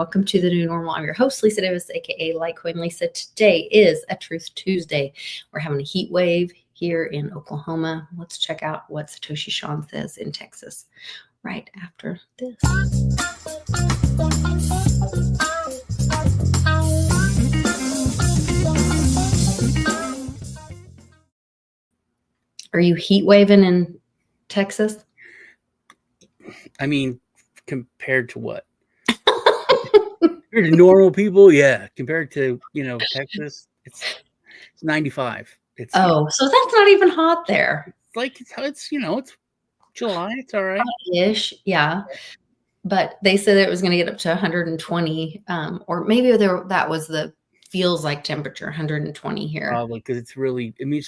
welcome to the new normal. I'm your host, Lisa Davis, aka Litecoin Lisa. Today is a Truth Tuesday. We're having a heat wave here in Oklahoma. Let's check out what Satoshi Sean says in Texas right after this. Are you heat waving in Texas? I mean, compared to what? Compared to normal people, yeah. Compared to, Texas, it's 95. It's so that's not even hot there. It's July. It's all right. Ish, yeah. But they said it was going to get up to 120, or maybe that was the feels like temperature, 120 here. Probably because it's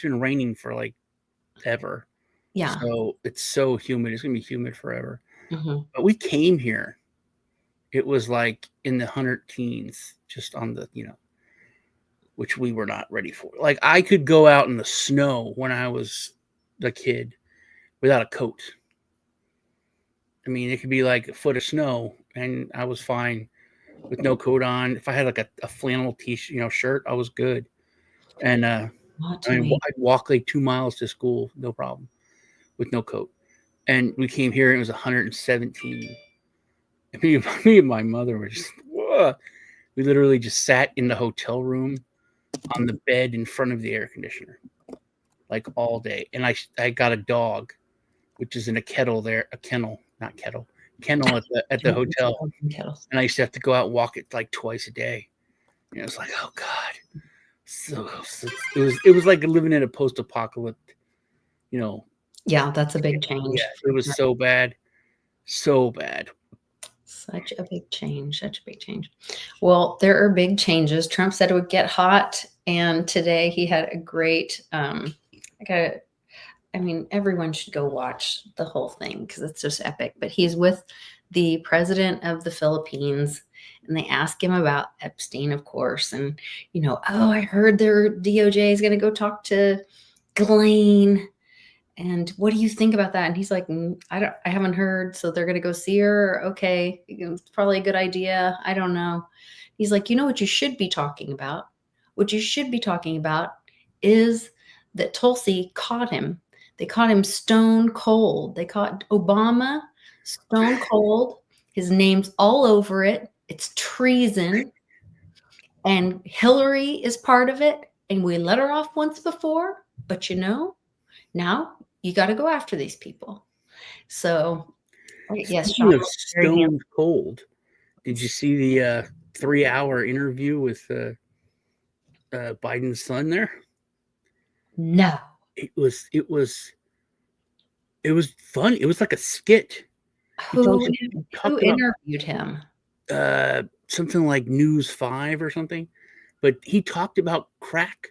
been raining for like ever. Yeah. So it's so humid. It's going to be humid forever. Mm-hmm. But we came here. It was like in the 100 teens, just on the, which we were not ready for. Like I could go out in the snow when I was a kid without a coat. I mean, it could be like a foot of snow and I was fine with no coat on. If I had like a flannel t-shirt, shirt, I was good. And I'd walk like 2 miles to school, no problem, with no coat. And we came here and it was 117. And me and my mother were just, whoa. We literally just sat in the hotel room on the bed in front of the air conditioner, like all day. And I got a dog, which is in a kennel at the hotel. And I used to have to go out and walk it like twice a day. And it was like, oh God. So it was like living in a post-apocalypse, Yeah, that's a big change. Yeah, it was so bad. So bad. Such a big change. Well, there are big changes. Trump said it would get hot, and today he had a great everyone should go watch the whole thing because it's just epic. But he's with the president of the Philippines, and they ask him about Epstein, of course. And, I heard their DOJ is going to go talk to Ghislaine. And what do you think about that? And he's like, I haven't heard. So they're going to go see her. Okay. It's probably a good idea. I don't know. He's like, what you should be talking about? What you should be talking about is that Tulsi caught him. They caught him stone cold. They caught Obama stone cold. His name's all over it. It's treason. And Hillary is part of it. And we let her off once before. But now you got to go after these people. So, yes, Sean, stone cold. Did you see the 3-hour interview with Biden's son there? No. It was fun. It was like a skit. Who interviewed him? Something like News 5 or something. But he talked about crack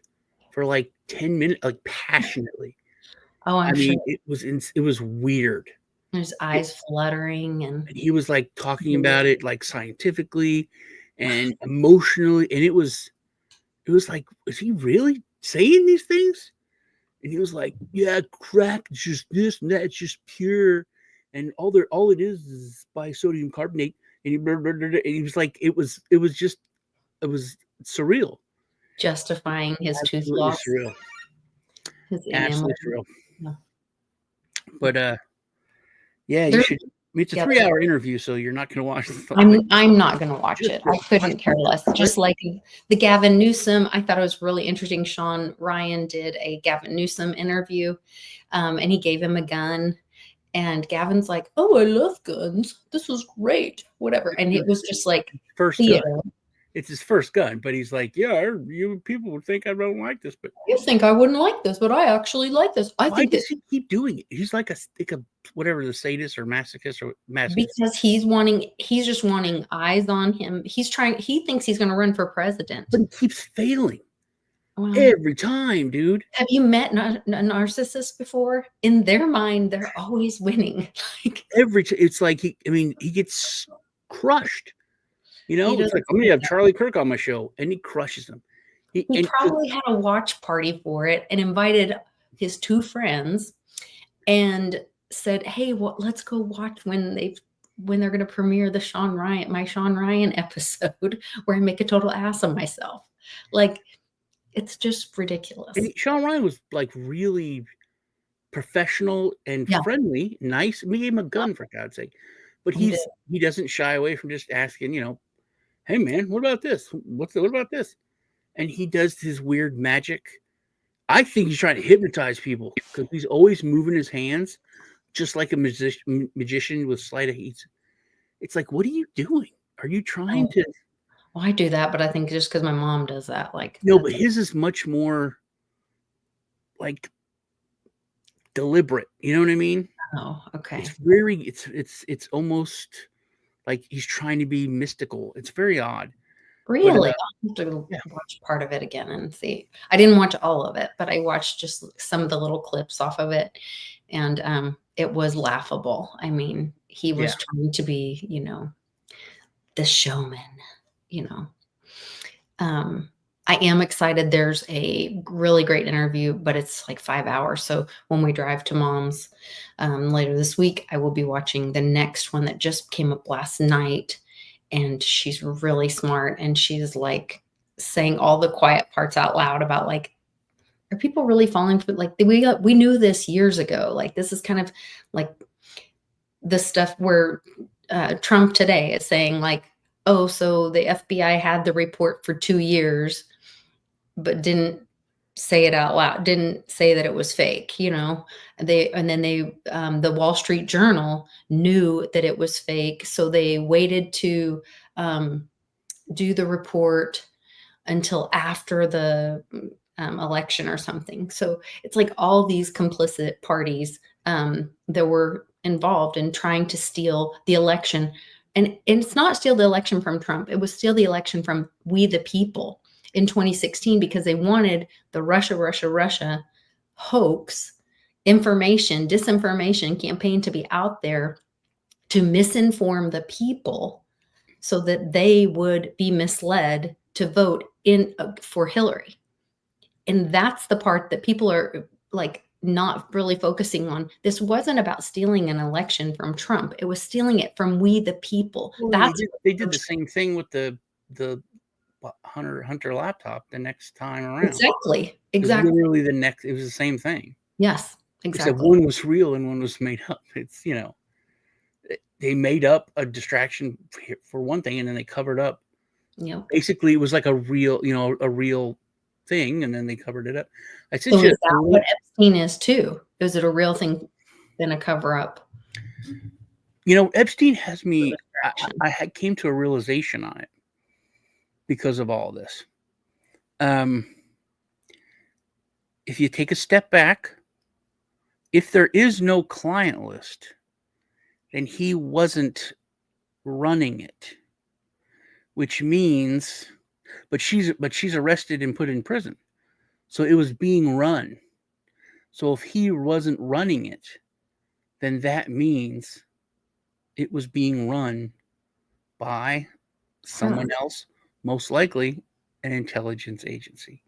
for like 10 minutes, like passionately. Oh, I'm sure. It was weird. His eyes fluttering, and he was like talking about it like scientifically and emotionally, and it was like, is he really saying these things? And he was like, yeah, crack is just this and that, it's just pure, and all it is by sodium carbonate. And he was like, it was surreal, justifying his tooth loss. Surreal. Absolutely surreal. Yeah. But you should. It's a 3-hour interview, so you're not going to watch it. I'm not going to watch it. I couldn't care less. Just like the Gavin Newsom, I thought it was really interesting. Sean Ryan did a Gavin Newsom interview, and he gave him a gun. And Gavin's like, "Oh, I love guns. This was great. Whatever." And it was just like first theater. It's his first gun, but he's like, yeah, you people would think I don't like this, but you think I wouldn't like this, but I actually like this. Why does he keep doing it? He's like a whatever, the sadist or masochist or masochist. Because he's just wanting eyes on him. He thinks he's going to run for president, but he keeps failing every time, dude. Have you met a narcissist before? In their mind, they're always winning. It's like he gets crushed. It's like, I'm going to have Charlie Kirk on my show, and he crushes them. He probably had a watch party for it and invited his 2 friends and said, hey, let's go watch when they've when they're going to premiere the my Sean Ryan episode where I make a total ass of myself. Like, it's just ridiculous. And Sean Ryan was like really professional and Yeah. friendly, nice. We gave him a gun, for God's sake. But He did. he doesn't shy away from just asking, hey man, what about this? What about this? And he does his weird magic. I think he's trying to hypnotize people because he's always moving his hands just like a magician with sleight of hand. It's like, what are you doing? Are you trying to? Well, I do that, but I think just because my mom does that, like, No, but his is much more like deliberate. You know what I mean? oh, okay. It's very, it's almost like he's trying to be mystical. It's very odd. Really? But, I'll have to watch part of it again and see. I didn't watch all of it, but I watched just some of the little clips off of it, and it was laughable. I mean, he was trying to be, the showman, you know. I am excited. There's a really great interview, but it's like 5 hours. So when we drive to Mom's later this week, I will be watching the next one that just came up last night. And she's really smart. And she's like saying all the quiet parts out loud about like, are people really falling for like we knew this years ago. Like this is kind of like the stuff where Trump today is saying like, oh, so the FBI had the report for 2 years, but didn't say it out loud, didn't say that it was fake, and then the Wall Street Journal knew that it was fake. So they waited to do the report until after the election or something. So it's like all these complicit parties that were involved in trying to steal the election. And it's not steal the election from Trump. It was steal the election from we the people in 2016 because they wanted the Russia hoax, disinformation campaign to be out there to misinform the people so that they would be misled to vote for Hillary. And that's the part that people are like not really focusing on. This wasn't about stealing an election from Trump. It was stealing it from we the people. Well, they did the same thing with the Hunter laptop the next time around. Exactly. It was literally it was the same thing. Yes, exactly. Except one was real and one was made up. It's, they made up a distraction for one thing and then they covered up. Basically, it was like a real thing, and then they covered it up. Is that what Epstein is too? Is it a real thing than a cover up? Epstein has me. I came to a realization on it because of all this. If you take a step back, if there is no client list, then he wasn't running it, which means. But she's arrested and put in prison. So it was being run. So if he wasn't running it, then that means it was being run by someone else, most likely an intelligence agency.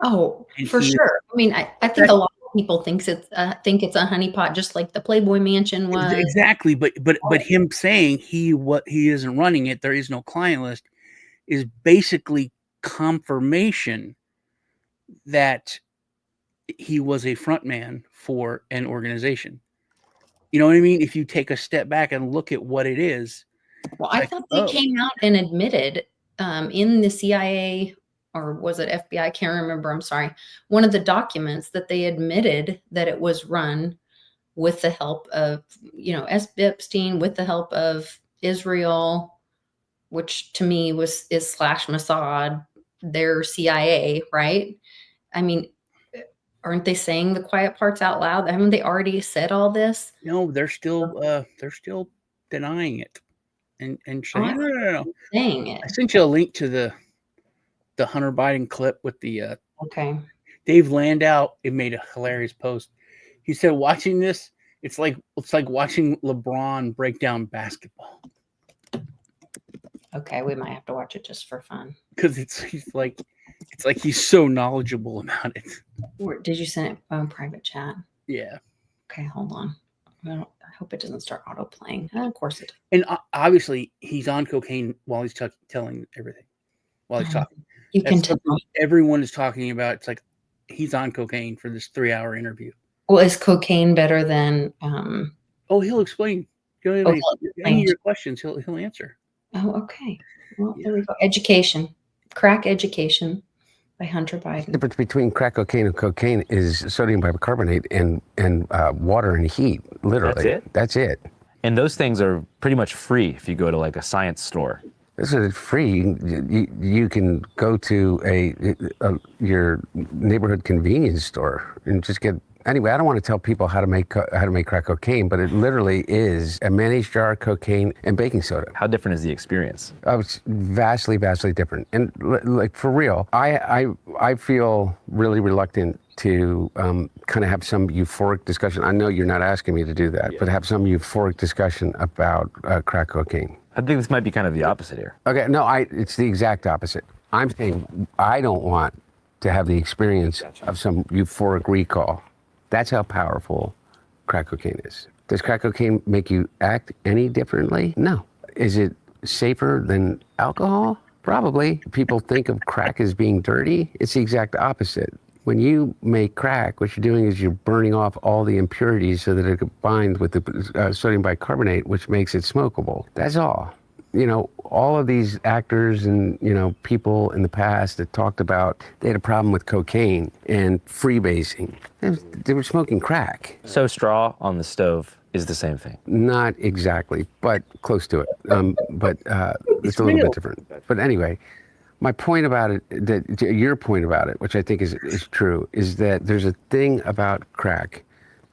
Oh, for sure. I mean, I think a lot of people think it's a honeypot, just like the Playboy Mansion was. Exactly. But him saying he isn't running it, there is no client list, is basically confirmation that he was a front man for an organization. You know what I mean? If you take a step back and look at what it is. Well, I thought they came out and admitted in the CIA, or was it FBI? I can't remember. I'm sorry. One of the documents that they admitted that it was run with the help of, Epstein, with the help of Israel, which to me is / Mossad, their CIA, right? I mean, aren't they saying the quiet parts out loud? Haven't they already said all this? No, they're still denying it and saying no. Saying it. I sent you a link to the Hunter Biden clip with the Dave Landau. It made a hilarious post. He said, "Watching this, it's like watching LeBron break down basketball." Okay, we might have to watch it just for fun. Because it's like he's so knowledgeable about it. Did you send it on private chat? Yeah. Okay, hold on. I hope it doesn't start auto playing. Of course it. And obviously, he's on cocaine while he's telling everything, while he's talking. You can That's tell. something everyone is talking about. It's like he's on cocaine for this 3-hour interview. Well, is cocaine better than? Oh, he'll explain. Any of your questions, he'll answer. Oh, okay. Well, there we go. Education, crack education by Hunter Biden. The difference between crack cocaine and cocaine is sodium bicarbonate and water and heat. Literally, that's it. And those things are pretty much free if you go to like a science store. This is free. You can go to your neighborhood convenience store and just get. Anyway, I don't want to tell people how to make crack cocaine, but it literally is a mayonnaise jar, cocaine, and baking soda. How different is the experience? It's vastly, vastly different. And like for real, I feel really reluctant to kind of have some euphoric discussion. I know you're not asking me to do that, but have some euphoric discussion about crack cocaine. I think this might be kind of the opposite here. Okay, no, it's the exact opposite. I'm saying I don't want to have the experience of some euphoric recall. That's how powerful crack cocaine is. Does crack cocaine make you act any differently? No. Is it safer than alcohol? Probably. People think of crack as being dirty. It's the exact opposite. When you make crack, what you're doing is you're burning off all the impurities so that it combines with the sodium bicarbonate, which makes it smokable. That's all. You know, all of these actors and, people in the past that talked about they had a problem with cocaine and freebasing. They were smoking crack. So straw on the stove is the same thing. Not exactly, but close to it. But it's a little bit different. But anyway, my point about it, your point about it, which I think is true, is that there's a thing about crack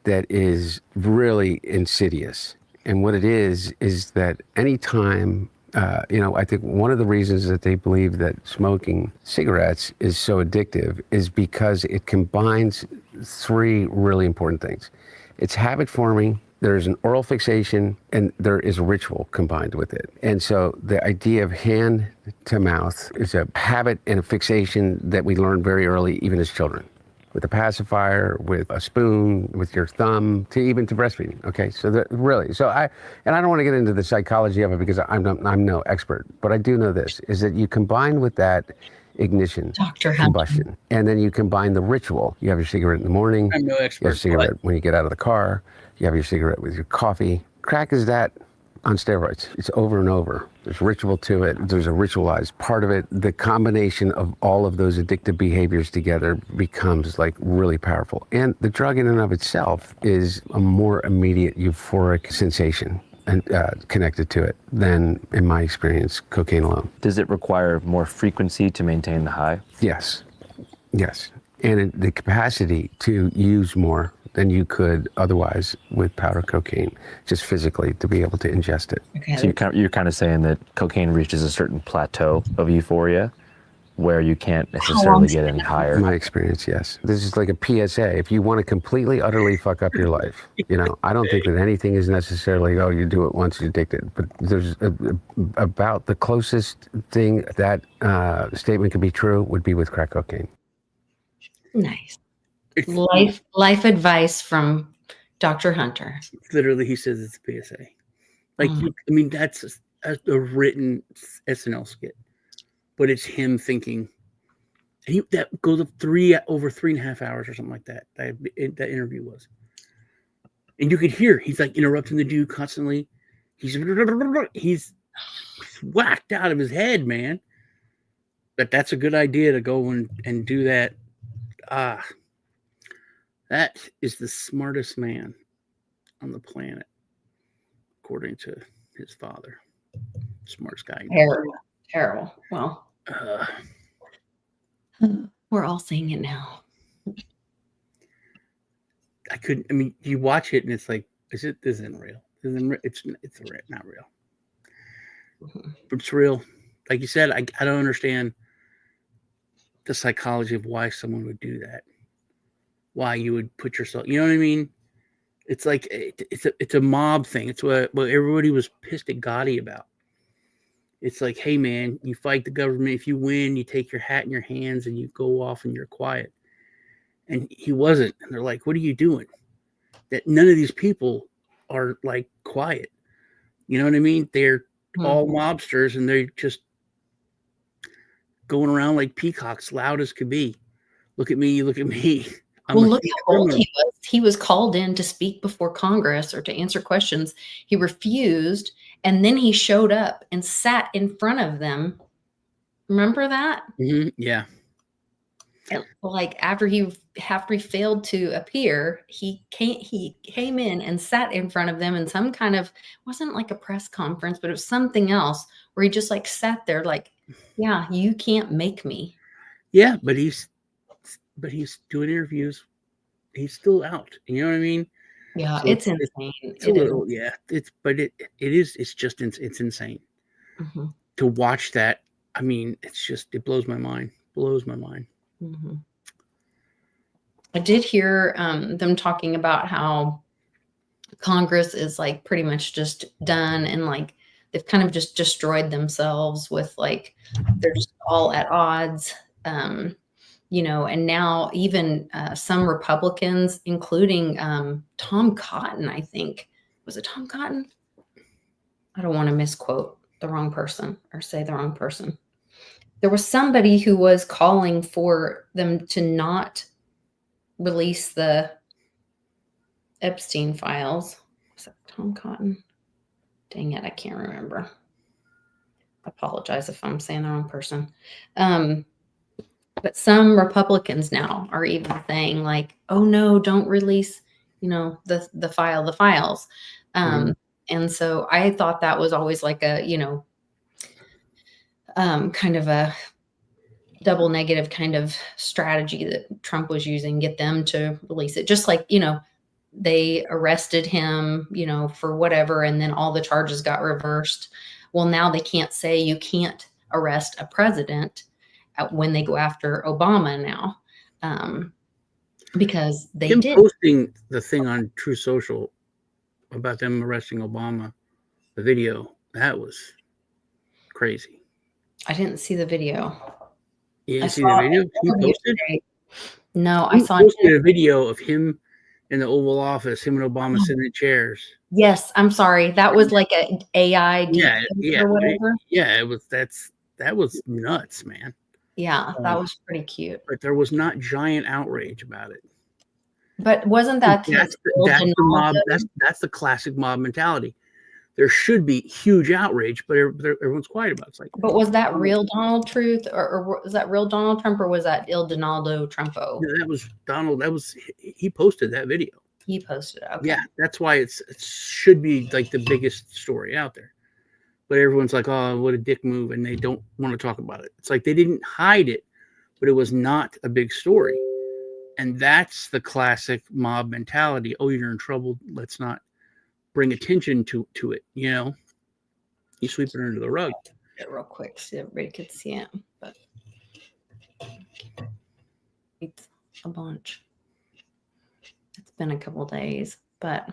that is really insidious. And what it is that anytime, I think one of the reasons that they believe that smoking cigarettes is so addictive is because it combines 3 really important things. It's habit forming, there's an oral fixation, and there is a ritual combined with it. And so the idea of hand to mouth is a habit and a fixation that we learn very early, even as children. With a pacifier, with a spoon, with your thumb, to breastfeeding. Okay, so I don't want to get into the psychology of it because I'm no expert, but I do know this, is that you combine with that ignition, combustion, and then you combine the ritual. You have your cigarette in the morning, I'm no expert, you have a cigarette when you get out of the car, you have your cigarette with your coffee. Crack is that on steroids. It's over and over. There's ritual to it. There's a ritualized part of it. The combination of all of those addictive behaviors together becomes like really powerful. And the drug in and of itself is a more immediate euphoric sensation and connected to it than, in my experience, cocaine alone. Does it require more frequency to maintain the high? Yes. And the capacity to use more than you could otherwise with powder cocaine, just physically to be able to ingest it. Okay. So you're kind of saying that cocaine reaches a certain plateau of euphoria where you can't necessarily get any higher. In my experience, yes. This is like a PSA. If you want to completely, utterly fuck up your life, I don't think that anything is necessarily, you do it once, you're addicted. But there's about the closest thing that statement could be true would be with crack cocaine. Nice. Life advice from Dr. Hunter. Literally, he says it's a PSA. That's a written SNL skit, but it's him thinking, and that goes up over 3.5 hours or something like that. That interview was, and you could hear he's like interrupting the dude constantly. He's whacked out of his head, man. But that's a good idea to go and do that. That is the smartest man on the planet, according to his father. Smartest guy. Terrible. Well, we're all saying it now. You watch it and it's like, this isn't real. It's not real. Mm-hmm. But it's real. Like you said, I don't understand the psychology of why someone would do that. Why you would put yourself, you know what I mean? It's like it's a mob thing. It's what everybody was pissed at Gotti about. It's like, hey man, you fight the government. If you win, you take your hat in your hands and you go off and you're quiet. And he wasn't. And they're like, what are you doing? That none of these people are like quiet. You know what I mean? They're all mobsters, and they're just going around like peacocks, loud as could be. Look at me, look at me. I'm Well, a look huge how bold criminal. he was. He was called in to speak before Congress or to answer questions. He refused, and then he showed up and sat in front of them. Remember that? Yeah. And, like after he failed to appear, he came in and sat in front of them in some kind of, wasn't like a press conference, but it was something else where he just like sat there like, yeah, you can't make me. Yeah, but he's doing interviews. He's still out. You know what I mean? Yeah, So it's insane. it's a little, yeah. It's just it's insane Mhm, to watch that. I mean, it blows my mind. Blows my mind. mhm. I did hear them talking about how Congress is like pretty much just done, and like they've kind of just destroyed themselves with like they're just all at odds. And now even some Republicans, including Tom Cotton, I think, was it Tom Cotton? I don't want to misquote the wrong person or say the wrong person. There was somebody who was calling for them to not release the Epstein files. Was that Tom Cotton? Dang it, I can't remember. I apologize if I'm saying the wrong person. But some Republicans now are even saying like, "Oh no, don't release, the files." And so I thought that was always like a, kind of a double negative kind of strategy that Trump was using, get them to release it. Just like, they arrested him, for whatever, and then all the charges got reversed. Well, now they can't say you can't arrest a president when they go after Obama now, because they Him did. posting the thing on True Social about them arresting Obama, the video, that was crazy. I didn't see the video. You I didn't see the saw video? He it posted? yesterday. No, I He saw posted a video of him in the Oval Office, him and Obama Oh. sitting in chairs. Yes, I'm sorry. That was like a AI Yeah, deepfake or whatever. that was nuts, man. Yeah, that was pretty cute. But there was not giant outrage about it. But wasn't that That's the mob. That's the classic mob mentality. There should be huge outrage, but everyone's quiet about it. It's like, But was that real Donald Truth, or was that real Donald Trump, or was that Il Donaldo Trumpo? that was Donald. He posted that video. He posted it. Okay. Yeah, that's why it should be like the biggest story out there. But everyone's like, oh, what a dick move, and they don't want to talk about it. It's like they didn't hide it, but it was not a big story. And that's the classic mob mentality. Oh, you're in trouble. Let's not bring attention to it. You sweep it under the rug. It real quick so everybody could see it, but it's a bunch. It's been a couple days, but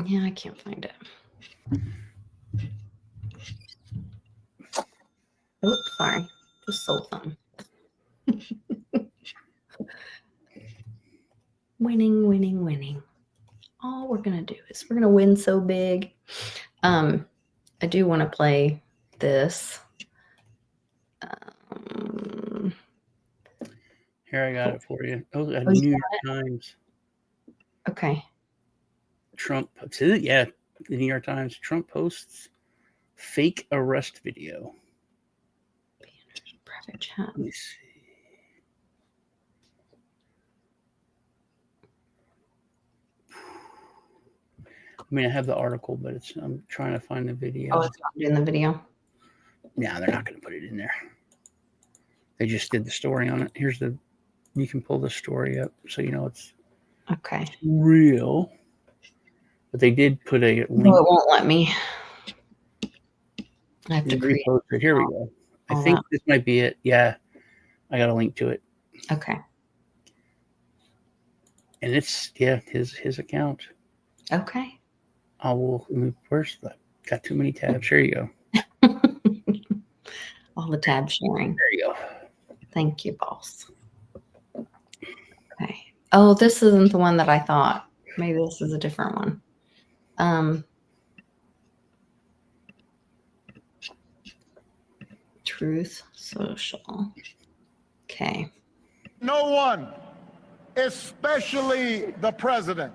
yeah, I can't find it. Oops, sorry. Just sold something. Winning, winning, winning. All we're going to do is we're going to win so big. I do want to play this. Here, I got it for you. Oh, New York Times. Okay. Trump. Yeah, the New York Times. Trump posts fake arrest video. Private chat. Let me see. I mean, I have the article, but I'm trying to find the video. Oh, it's not doing the video. No, they're not going to put it in there. They just did the story on it. You can pull the story up so you know it's Okay. real. But they did put a link. No, it won't let me. I have to create. Here we go. I think this might be it. Yeah, I got a link to it. Okay. And it's his account. Okay. Where's that? Got too many tabs. Here you go. All the tab sharing. There you go. Thank you, boss. Okay. Oh, this isn't the one that I thought. Maybe this is a different one. Truth Social. Okay. No one, especially the president,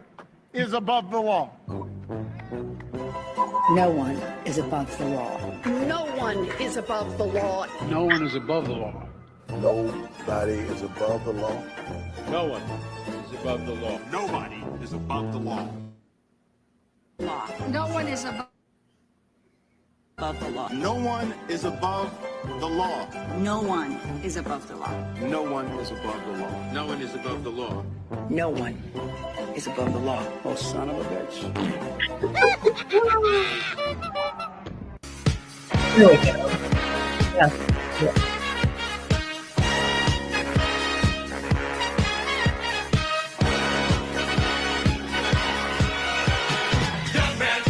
is above the law. No one is above the law. No one is above the law. No one is above the law. Nobody is above the law. No one is above the law. Nobody is above the law. No one is above the law. No one is above the law. No one is above the law. No one is above the law. No one is above the law. No one is above the law. Oh, son of a bitch. Here we go. Yeah. Young man,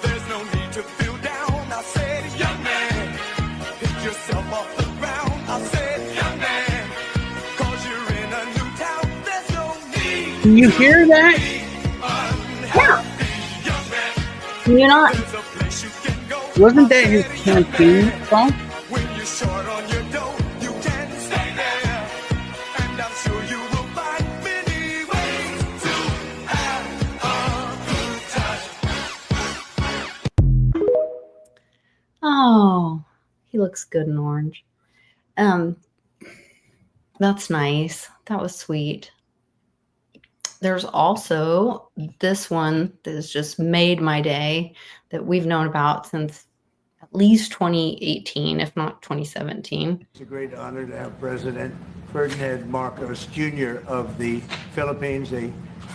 there's no need to feel down. I said, young man, pick yourself off the ground. I said, young man, 'cause you're in a new town. There's no need. Can you hear that? Young man, Can you not? there's a place you can go. Wasn't that his campaign song? When you're short on your dough, you can stay there. And I'm sure you will find many ways to have a good time. Oh, he looks good in orange. That's nice. That was sweet. There's also this one that has just made my day that we've known about since at least 2018, if not 2017. It's a great honor to have President Ferdinand Marcos Jr. of the Philippines, a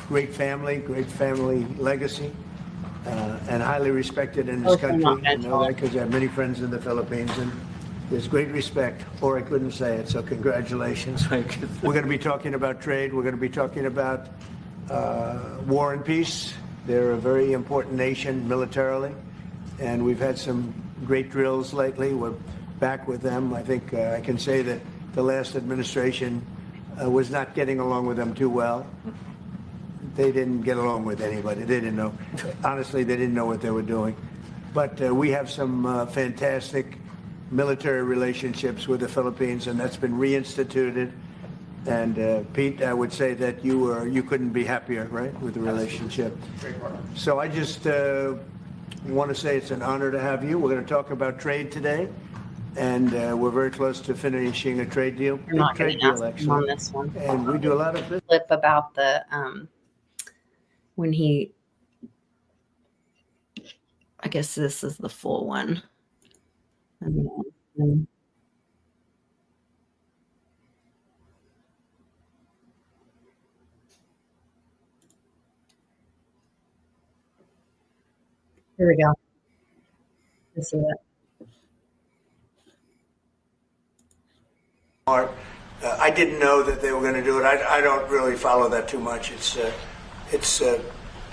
great family legacy, and highly respected in this Also country. not I know mental. that because I have many friends in the Philippines, and there's great respect, or I couldn't say it, so congratulations. We're going to be talking about trade. We're going to be talking about war and peace. They're a very important nation militarily, and we've had some great drills lately. We're back with them. I think I can say that the last administration was not getting along with them too well. They didn't get along with anybody. They didn't know. Honestly, they didn't know what they were doing. But we have some fantastic military relationships with the Philippines, and that's been reinstituted. And Pete, I would say that you couldn't be happier, right, with the relationship. So I just want to say it's an honor to have you. We're going to talk about trade today, and we're very close to finishing a trade deal. I'm not going Trade to deal, ask him on this one. And we do a lot of business. Clip about the when he, I guess this is the full one. And then- Here we go. This is it. I didn't know that they were going to do it. I don't really follow that too much. It's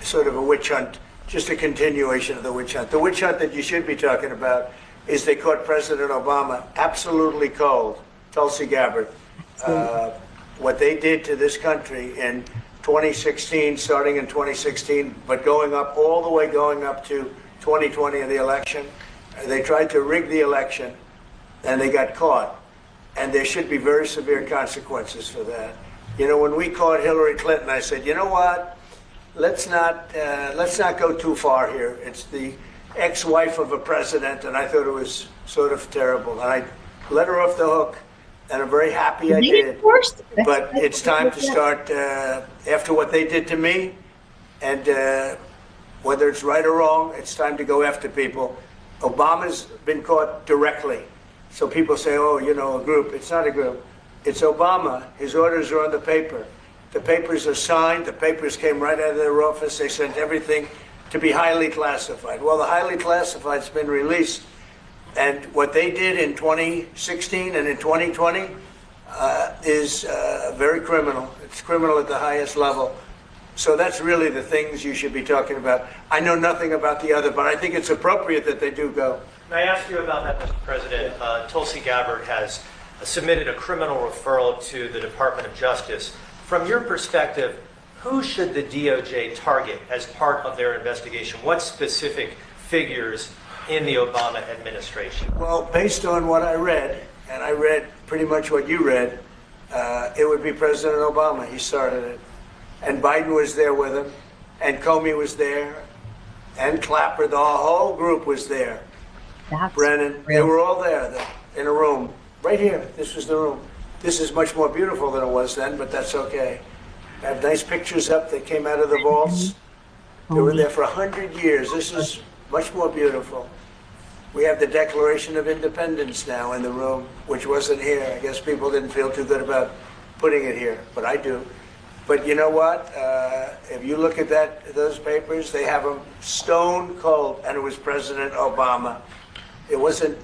sort of a witch hunt, just a continuation of the witch hunt. The witch hunt that you should be talking about is they caught President Obama absolutely cold, Tulsi Gabbard. What they did to this country in 2016, starting in 2016, but going up all the way going up to 2020 in the election. They tried to rig the election, and they got caught. And there should be very severe consequences for that. You know, when we caught Hillary Clinton, I said, you know what? Let's not go too far here. It's the ex-wife of a president, and I thought it was sort of terrible. And I let her off the hook, and I'm very happy I did. But it's time to start after what they did to me, and whether it's right or wrong, it's time to go after people. Obama's been caught directly. So people say, oh, you know, a group. It's not a group. It's Obama. His orders are on the paper. The papers are signed. The papers came right out of their office. They sent everything to be highly classified. Well, the highly classified's been released. And what they did in 2016 and in 2020 is very criminal. It's criminal at the highest level. So that's really the things you should be talking about. I know nothing about the other, but I think it's appropriate that they do go. May I ask you about that, Mr. President? Tulsi Gabbard has submitted a criminal referral to the Department of Justice From your perspective, who should the DOJ target as part of their investigation? What specific figures in the Obama administration? Well, based on what I read, and I read pretty much what you read, it would be President Obama. He started it. And Biden was there with him, and Comey was there, and Clapper, the whole group was there. Brennan, they were all there in a room, right here. This was the room. This is much more beautiful than it was then, but that's okay. I have nice pictures up that came out of the vaults. They were there for 100 years. This is much more beautiful. We have the Declaration of Independence now in the room, which wasn't here. I guess people didn't feel too good about putting it here, but I do. But you know what? If you look at those papers, they have them stone cold, and it was President Obama. It wasn't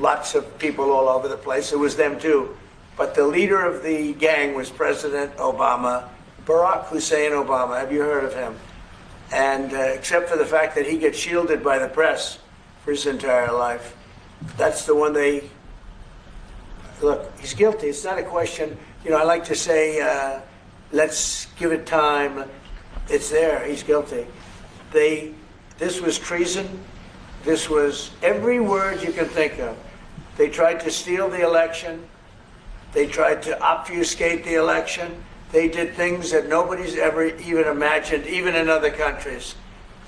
lots of people all over the place. It was them too. But the leader of the gang was President Obama, Barack Hussein Obama. Have you heard of him? And except for the fact that he gets shielded by the press for his entire life, that's the one they look. He's guilty. It's not a question. You know, I like to say, let's give it time. It's there. He's guilty. This was treason. This was every word you can think of. They tried to steal the election. They tried to obfuscate the election. They did things that nobody's ever even imagined, even in other countries.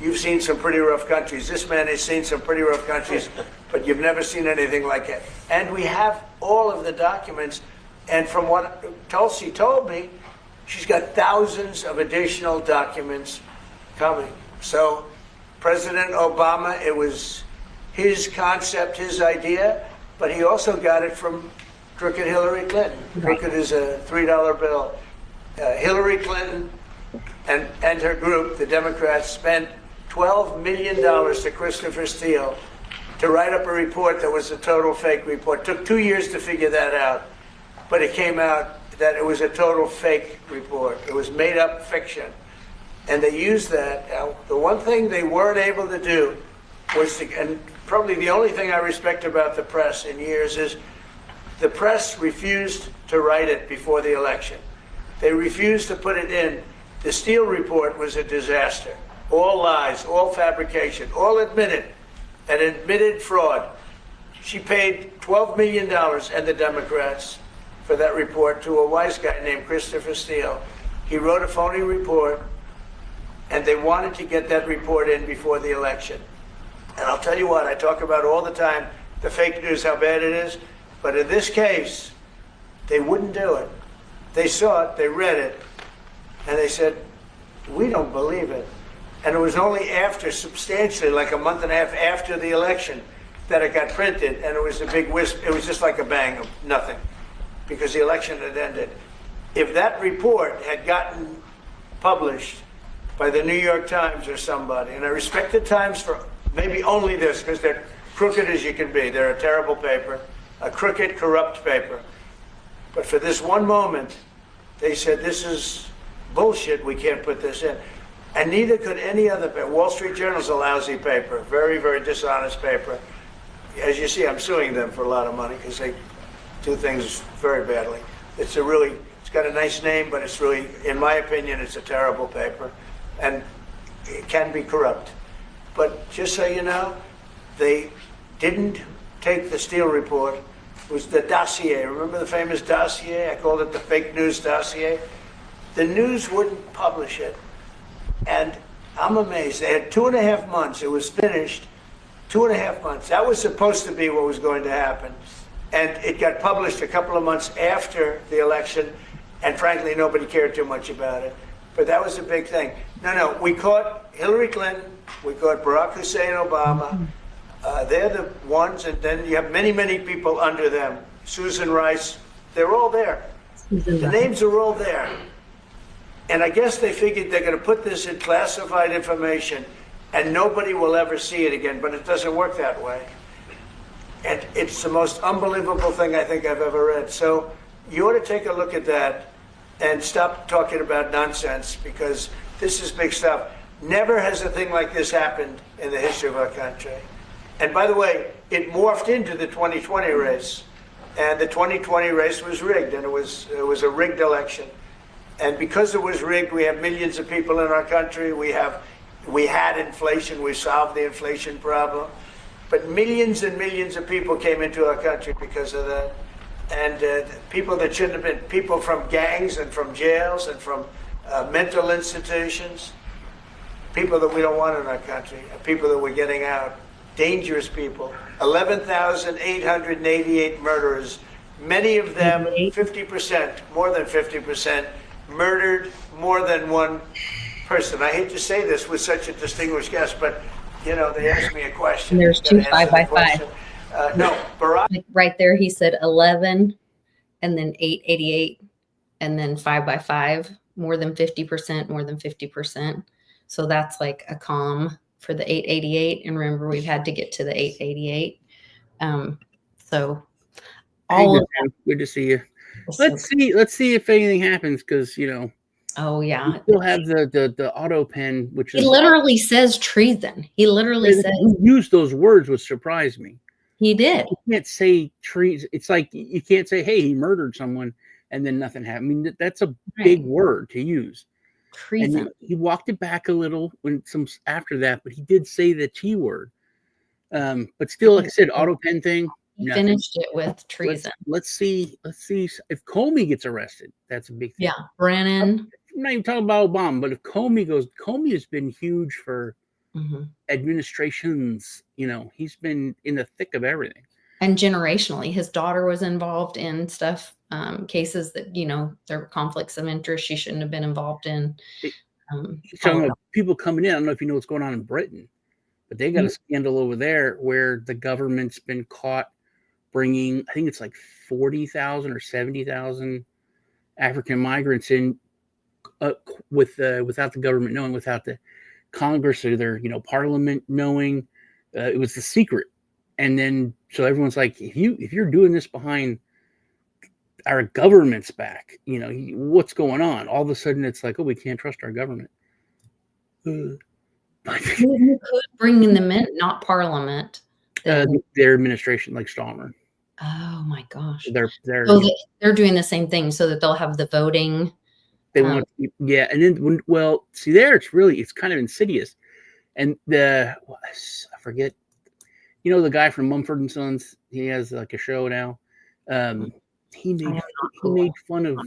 You've seen some pretty rough countries. This man has seen some pretty rough countries, but you've never seen anything like it. And we have all of the documents. And from what Tulsi told me, she's got thousands of additional documents coming. So President Obama, it was his concept, his idea, but he also got it from crooked Hillary Clinton. Crooked is a $3 bill. Hillary Clinton and her group, the Democrats, spent $12 million to Christopher Steele to write up a report that was a total fake report. Took 2 years to figure that out, but it came out that it was a total fake report. It was made up fiction. And they used that. Now, the one thing they weren't able to do was to, and probably the only thing I respect about the press in years is the press refused to write it before the election. They refused to put it in. The Steele report was a disaster. All lies, all fabrication, all admitted, an admitted fraud. She paid $12 million, and the Democrats, for that report to a wise guy named Christopher Steele. He wrote a phony report, and they wanted to get that report in before the election. And I'll tell you what, I talk about all the time, the fake news, how bad it is. But in this case, they wouldn't do it. They saw it, they read it, and they said, we don't believe it. And it was only after, substantially, like a month and a half after the election, that it got printed, and it was a big wisp. It was just like a bang of nothing, because the election had ended. If that report had gotten published by the New York Times or somebody, and I respect the Times for maybe only this, because they're crooked as you can be. They're a terrible paper, a crooked, corrupt paper. But for this one moment, they said, this is bullshit, we can't put this in. And neither could any other paper. Wall Street Journal's a lousy paper, very, very dishonest paper. As you see, I'm suing them for a lot of money because they do things very badly. It's got a nice name, but it's really, in my opinion, it's a terrible paper. And it can be corrupt. But just so you know, they didn't take the Steele report. It was the dossier. Remember the famous dossier? I called it the fake news dossier. The news wouldn't publish it. And I'm amazed. They had 2.5 months. It was finished. 2.5 months. That was supposed to be what was going to happen. And it got published a couple of months after the election. And frankly, nobody cared too much about it. But that was a big thing. No, we caught Hillary Clinton. We caught Barack Hussein Obama. They're the ones. And then you have many, many people under them. Susan Rice. They're all there. The names are all there. And I guess they figured they're going to put this in classified information and nobody will ever see it again, but it doesn't work that way. And it's the most unbelievable thing I think I've ever read. So you ought to take a look at that and stop talking about nonsense, because this is big stuff. Never has a thing like this happened in the history of our country. And by the way, it morphed into the 2020 race. And the 2020 race was rigged, and it was a rigged election. And because it was rigged, we have millions of people in our country. We had inflation. We solved the inflation problem. But millions and millions of people came into our country because of that. And people that shouldn't have been, people from gangs and from jails and from mental institutions, people that we don't want in our country, people that we're getting out, dangerous people. 11,888 murderers, many of them 50%, more than 50%, murdered more than one person. I hate to say this with such a distinguished guest, but you know, they asked me a question. And there's two 5x5. No, Barack. Like right there, he said 11 and then 888 and then 5x5, more than 50%, more than 50%. So that's like a calm for the 888. And remember, we've had to get to the 888. So all of that. Good to see you. Let's see if anything happens, because you know. Oh yeah. We still have the auto pen, which He is literally says treason. He literally says you use those words, which surprised me. he did. You can't say treason. It's like you can't say, "Hey, he murdered someone," and then nothing happened. I mean, that's a big word to use. Treason. And he walked it back a little when some after that, but he did say the T word. But still, like I said, auto pen thing. He nothing. finished it with treason. Let's see if Comey gets arrested. That's a big thing. Yeah, Brennan. I'm not even talking about Obama, but if Comey has been huge for administrations. You know, he's been in the thick of everything. And generationally, his daughter was involved in stuff, cases that, you know, there were conflicts of interest she shouldn't have been involved in. Talking about people coming in. I don't know if you know what's going on in Britain, but they got a scandal over there where the government's been caught bringing, I think it's like 40,000 or 70,000 African migrants in without the government knowing, without the Congress or their Parliament knowing. It was the secret, and then so everyone's like, if you're doing this behind our government's back, what's going on? All of a sudden, it's like, oh, we can't trust our government. Who could bring them in? Not Parliament. Their administration, like Stallman. Oh my gosh! They're doing the same thing so that they'll have the voting. They want, and then see there, it's kind of insidious, and I forget, the guy from Mumford and Sons, he has like a show now. He made fun of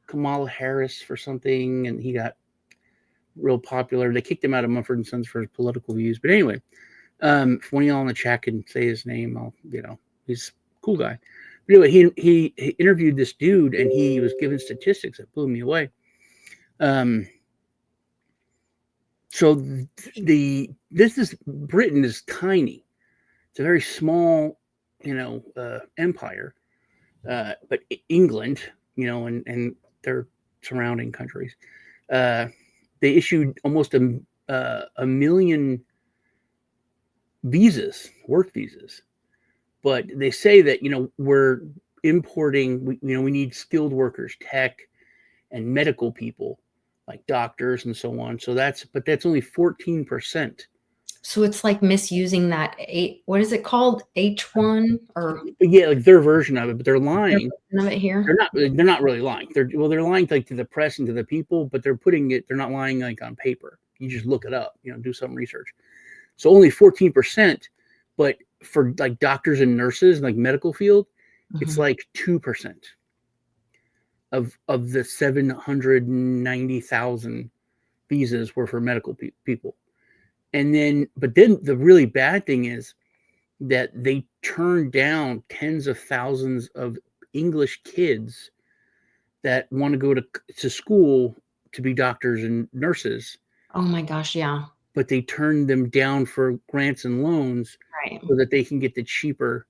Kamala Harris for something, and he got real popular. They kicked him out of Mumford and Sons for his political views. But anyway, if one of y'all in the chat can say his name, he's a cool guy. But anyway, he interviewed this dude, and he was giving statistics that blew me away. So Britain is tiny. It's a very small, empire. But England, and their surrounding countries, they issued almost a million work visas. But they say that, we're importing, we need skilled workers, tech and medical people like doctors and so on. So that's only 14%. So it's like misusing that what is it called? H1 or like their version of it, but they're lying. Of it here. They're not really lying. They're lying like to the press and to the people, but they're not lying like on paper. You just look it up, do some research. So only 14%, but for like doctors and nurses, like medical field, it's like 2% of the 790,000 visas were for medical people. But then the really bad thing is that they turned down tens of thousands of English kids that want to go to school to be doctors and nurses. Oh my gosh, yeah. But they turned them down for grants and loans, right, so that they can get the cheaper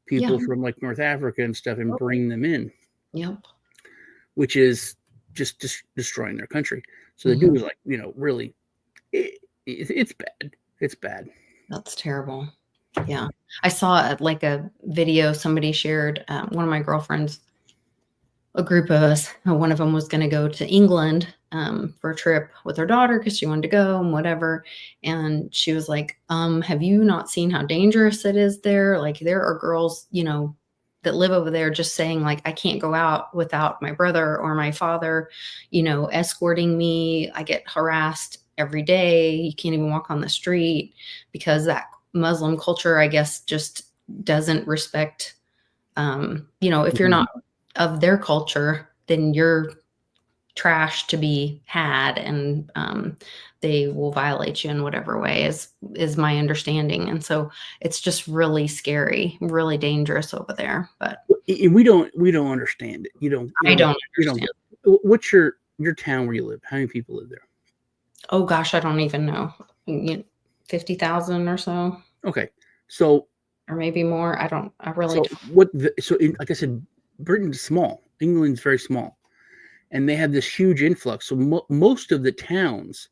people from like North Africa and stuff and bring them in. Yep. Which is just destroying their country. So the dude was like, really, it's bad. It's bad. That's terrible. Yeah. I saw like a video somebody shared. One of my girlfriends, a group of us, one of them was going to go to England for a trip with her daughter because she wanted to go and whatever. And she was like, have you not seen how dangerous it is there? Like there are girls, that live over there just saying like, I can't go out without my brother or my father, escorting me. I get harassed every day. You can't even walk on the street because that Muslim culture, I guess, just doesn't respect, if you're not of their culture, then you're trash to be had, and they will violate you in whatever way is my understanding. And so it's just really scary, really dangerous over there. But we don't understand it. I don't understand. What's your town where you live? How many people live there? Oh gosh, I don't even know. 50,000 or so. Okay, so or maybe more. I really don't. Like I said, Britain's small. England's very small. And they have this huge influx. So most of the towns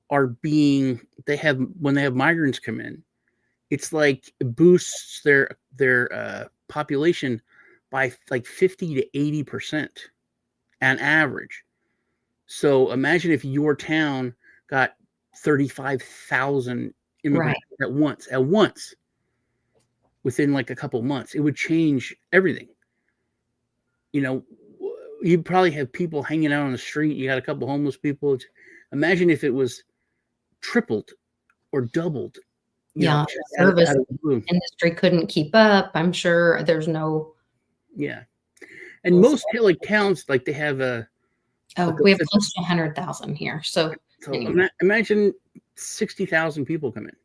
when they have migrants come in, it's like it boosts their population by like 50 to 80% on average. So imagine if your town got 35,000 immigrants at once, within like a couple months, it would change everything. You probably have people hanging out on the street. You got a couple homeless people. Imagine if it was tripled or doubled. The service industry couldn't keep up. I'm sure there's no. Yeah, and most like towns, like they have we have close to 100,000 here. So anyway. Imagine 60,000 people come in.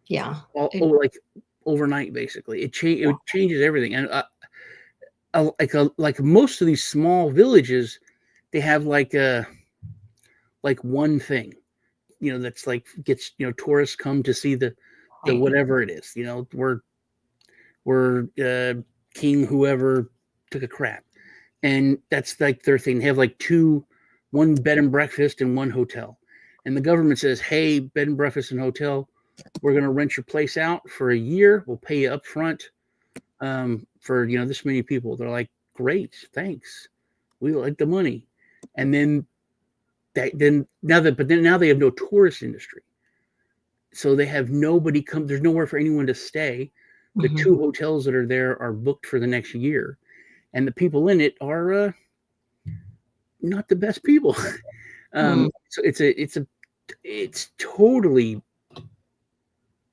Yeah, like overnight, basically. It changes everything. And like most of these small villages, they have like one thing, that's like gets tourists come to see the whatever it is. We're king whoever took a crap, and that's like their thing. They have like one bed and breakfast and one hotel, and the government says, hey, bed and breakfast and hotel, we're going to rent your place out for a year. We'll pay you up front for this many people. They're like, great, thanks, we like the money. And then now they have no tourist industry, so they have nobody come. There's nowhere for anyone to stay. The two hotels that are there are booked for the next year, and the people in it are not the best people. So it's totally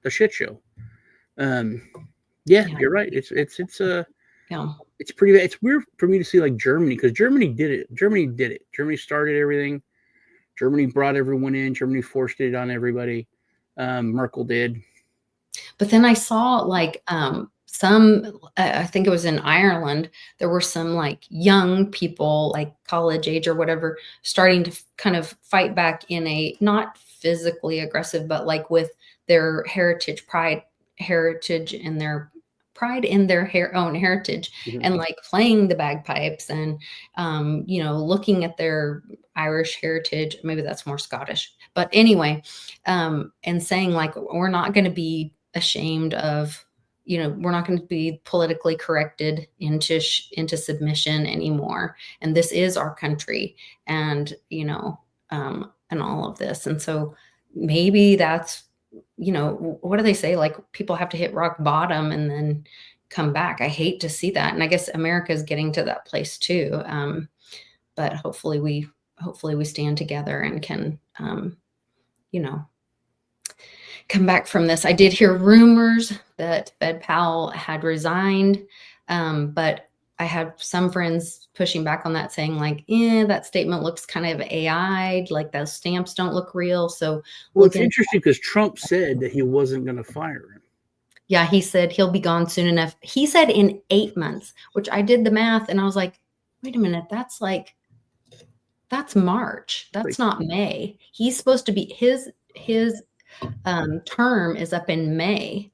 a shit show. You're right. It's pretty bad. It's weird for me to see like Germany, because Germany did it. Germany started everything. Germany brought everyone in. Germany forced it on everybody. Merkel did. But then I saw like some, I think it was in Ireland, there were some like young people, like college age or whatever, starting to kind of fight back in a not physically aggressive, but like with their heritage and their pride in their own heritage, and like playing the bagpipes and looking at their Irish heritage. Maybe that's more Scottish, but anyway, and saying like, we're not going to be ashamed of, we're not going to be politically corrected into submission anymore, and this is our country, and and all of this. And so maybe that's, what do they say? Like, people have to hit rock bottom and then come back. I hate to see that. And I guess America is getting to that place too. But hopefully we stand together and can, come back from this. I did hear rumors that Fed Powell had resigned. But I had some friends pushing back on that, saying like, that statement looks kind of AI'd, like those stamps don't look real. So it's interesting because Trump said that he wasn't going to fire him. Yeah, he said he'll be gone soon enough. He said in 8 months, which I did the math and I was like, wait a minute, that's March. That's not May. He's supposed to be, his term is up in May.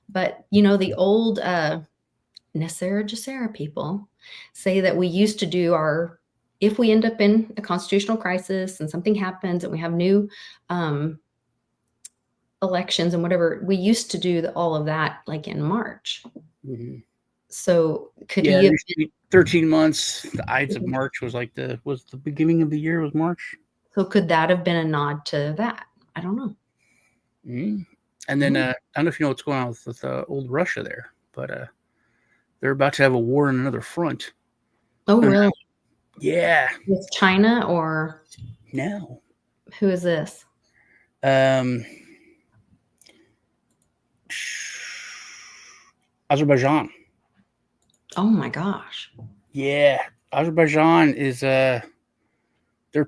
But the old Nessera Jacera people say that we used to do if we end up in a constitutional crisis and something happens and we have new elections and whatever, we used to do all of that like in March. So could he have been 13 months? The Ides of March was the beginning of the year was March. So could that have been a nod to that? I don't know. And then I don't know if you know what's going on with old Russia there, but They're about to have a war on another front. Oh, really? Yeah. With China or No. who is this? Azerbaijan. Oh my gosh. Yeah. Azerbaijan is they're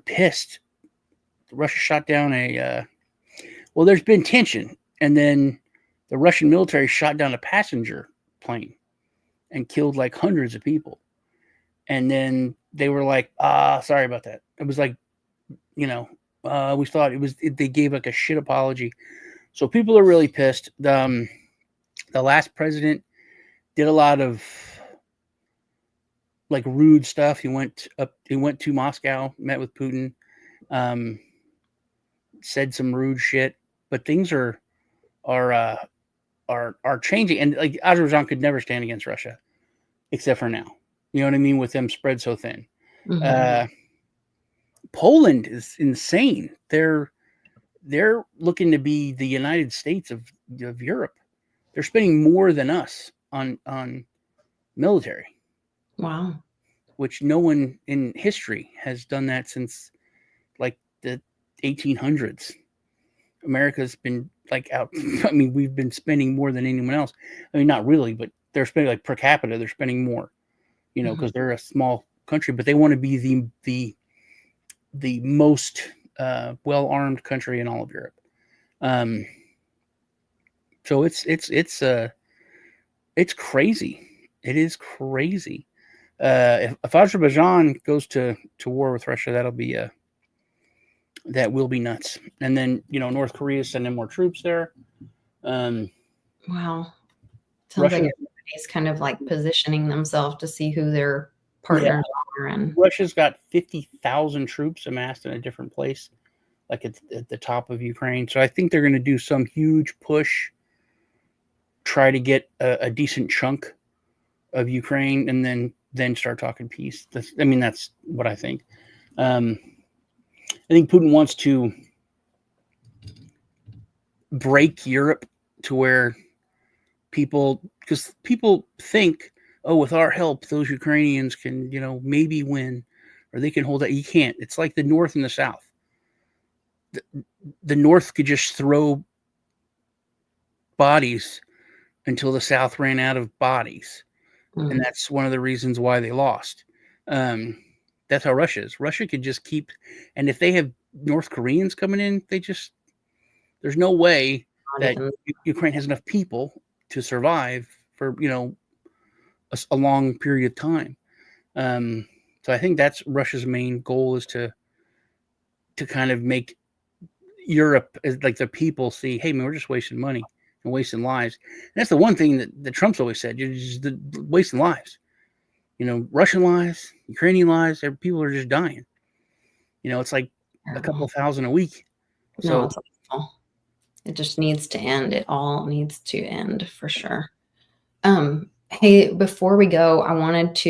pissed. Russia shot down well, there's been tension, and then the Russian military shot down a passenger plane and killed like hundreds of people. And then they were like, sorry about that. It was like, we thought they gave like a shit apology. So people are really pissed. The last president did a lot of like rude stuff. He went to Moscow, met with Putin, said some rude shit, but things are changing. And like Azerbaijan could never stand against Russia, except for now. You know what I mean? With them spread so thin. Mm-hmm. Poland is insane. They're looking to be the United States of Europe. They're spending more than us on military. Wow. Which no one in history has done that since like the 1800s. America's been like out. I mean, we've been spending more than anyone else. I mean, not really, but they're spending like per capita. They're spending more, because they're a small country, but they want to be the most well-armed country in all of Europe. So it's crazy. It is crazy. If Azerbaijan goes to war with Russia, that will be nuts. And then North Korea is sending more troops there. Wow. Sounds Russia, like everybody's kind of like positioning themselves to see who their partners are. And Russia's got 50,000 troops amassed in a different place, like at the top of Ukraine. So I think they're going to do some huge push, try to get a decent chunk of Ukraine, and then start talking peace. That's what I think. I think Putin wants to break Europe to where because people think, oh, with our help, those Ukrainians can, maybe win, or they can hold that. You can't. It's like the North and the South. The North could just throw bodies until the South ran out of bodies. Mm-hmm. And that's one of the reasons why they lost. That's how Russia is. Russia could just keep, and if they have North Koreans coming in, there's no way that Ukraine has enough people to survive for, a long period of time. So I think that's Russia's main goal, is to kind of make Europe, as like the people, see, hey man, we're just wasting money and wasting lives. And that's the one thing that Trump's always said, you're just wasting lives. Russian lives, Ukrainian lives, people are just dying. It's like a couple thousand a week. So it's awful. It just needs to end. It all needs to end for sure. Hey, before we go, I wanted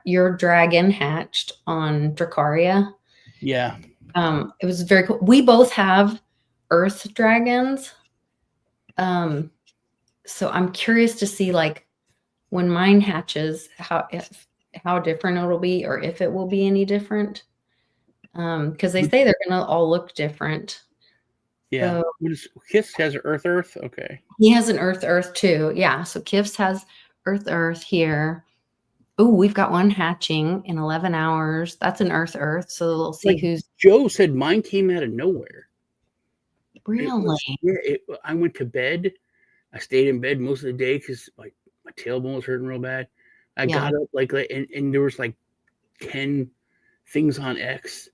your dragon hatched on Dracaria. Yeah. It was very cool. We both have earth dragons. So I'm curious to see, like, when mine hatches, how different it'll be, or if it will be any different. Because they say they're gonna all look different. Yeah. So, Kifs has Earth. Okay. He has an Earth too. Yeah. So Kifs has Earth here. Oh, we've got one hatching in 11 hours. That's an Earth. So we'll see who's. Joe said mine came out of nowhere. Really? I went to bed. I stayed in bed most of the day because my tailbone was hurting real bad. I got up and there was like 10 things on X.